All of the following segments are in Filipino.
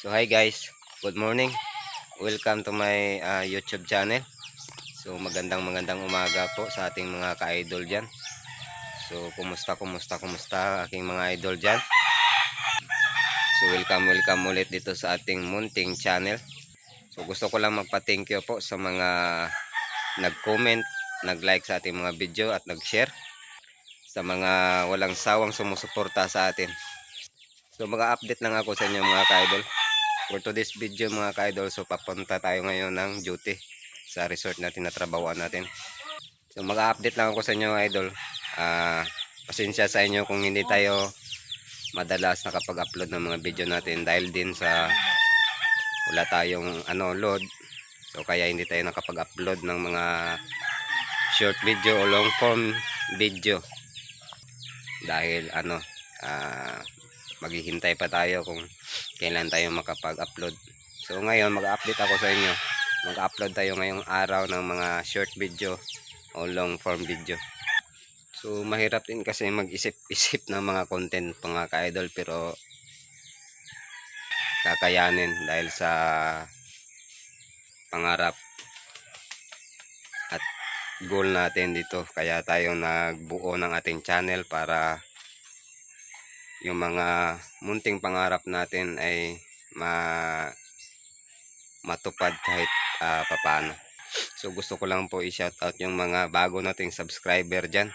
So hi guys, good morning. Welcome to my YouTube channel. So magandang umaga po sa ating mga ka-idol dyan. So kumusta aking mga idol dyan. So welcome ulit dito sa ating munting channel. So gusto ko lang magpa-thank you po sa mga nag-comment, nag-like sa ating mga video at nag-share. Sa mga walang sawang sumusuporta sa atin. So mag-update lang ako sa inyo mga ka-idol. For today's video mga ka-idol, so papunta tayo ngayon ng duty sa resort natin na trabahoan natin. So mag-update lang ako sa inyo idol. Pasensya sa inyo kung hindi tayo madalas nakapag-upload ng mga video natin dahil din sa wala tayong load. So kaya hindi tayo nakapag-upload ng mga short video o long form video. Dahil maghihintay pa tayo kung kailan tayo makapag-upload. So ngayon mag-update ako sa inyo. Mag-upload tayo ngayong araw ng mga short video o long form video. So mahirap din kasi mag-isip-isip ng mga content mga ka-idol, pero kakayanin dahil sa pangarap at goal natin dito. Kaya tayo nagbuo ng ating channel para yung mga munting pangarap natin ay matupad kahit papaano. So gusto ko lang po i-shoutout yung mga bago nating subscriber dyan.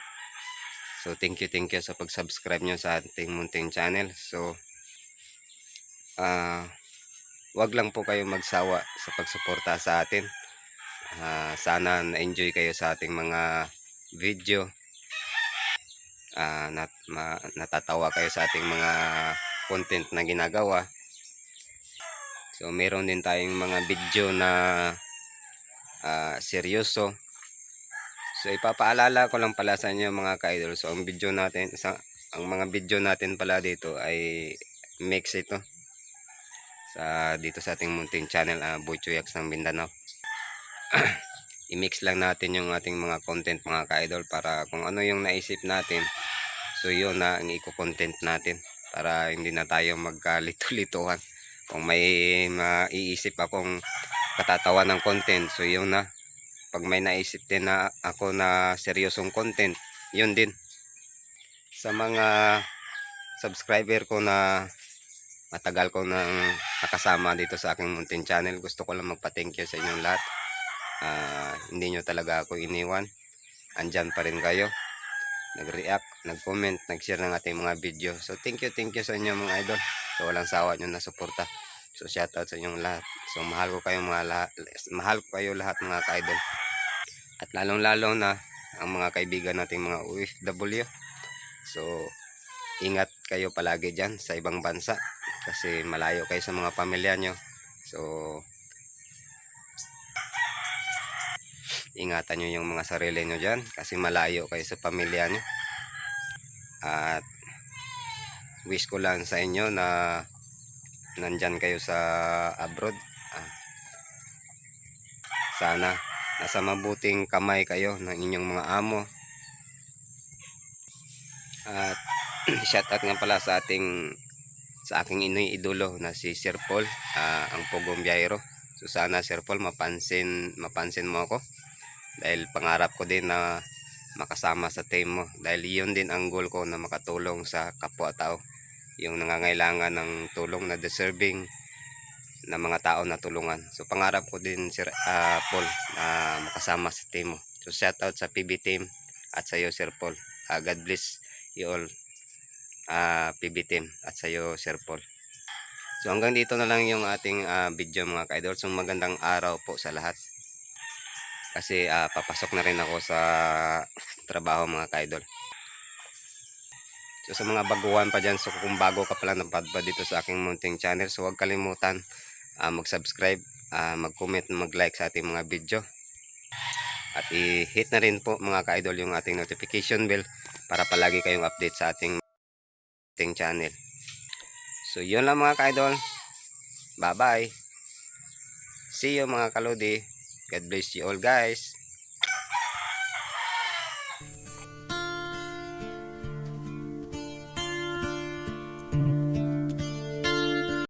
So thank you sa pag-subscribe nyo sa ating munting channel. So wag lang po kayo magsawa sa pagsuporta sa atin. Sana na-enjoy kayo sa ating mga video. Natatawa kayo sa ating mga content na ginagawa. So meron din tayong mga video na seryoso. So ipapaalala ko lang pala sa inyo mga ka-idol. So ang mga video natin pala dito ay mix ito dito sa ating munting channel, Boy Chuyax ng Mindanao. I-mix lang natin yung ating mga content mga ka-idol para kung ano yung naisip natin, so yun na ang i-content natin para hindi na tayo magkalito-lituhan. Kung may maiisip akong katatawa ng content, so yun na. Pag may naisip din na ako na seryosong content, yun din. Sa mga subscriber ko na matagal ko nang nakasama dito sa aking munting channel, gusto ko lang magpa-thank you sa inyong lahat. Hindi nyo talaga ako iniwan. Andyan pa rin kayo. Nag-react, nag-comment, nag-share ng ating mga video. So thank you sa inyo mga idol. So walang sawa nyo na suporta. So shoutout sa inyong lahat. So mahal ko kayo lahat mga ka-idol. At lalong-lalo na ang mga kaibigan nating mga OFW. So ingat kayo palagi dyan sa ibang bansa kasi malayo kayo sa mga pamilya nyo. So ingatan nyo yung mga sarili nyo dyan kasi malayo kayo sa pamilya nyo. At wish ko lang sa inyo na nandyan kayo sa abroad. Sana nasa mabuting kamay kayo ng inyong mga amo. At shoutout nga pala sa aking idolo na si Sir Paul, ang Pogong Biyahero. So sana Sir Paul mapansin mo ako dahil pangarap ko din na makasama sa team mo, dahil yun din ang goal ko, na makatulong sa kapwa-tao, yung nangangailangan ng tulong, na deserving na mga tao na tulungan. So pangarap ko din Sir Paul na makasama sa team mo. So shoutout sa PB team at sa iyo Sir Paul. God bless you all, PB team at sa iyo Sir Paul. So hanggang dito na lang yung ating video mga ka-idol. So magandang araw po sa lahat. Kasi papasok na rin ako sa trabaho mga ka-idol. So sa mga baguhan pa dyan, so kung bago ka pala napadpad dito sa aking munting channel, so huwag kalimutan mag-subscribe, mag-comment, mag-like sa ating mga video. At i-hit na rin po mga ka-idol yung ating notification bell para palagi kayong update sa ating channel. So yun lang mga ka-idol. Bye bye. See you mga kalodi. God bless you all guys.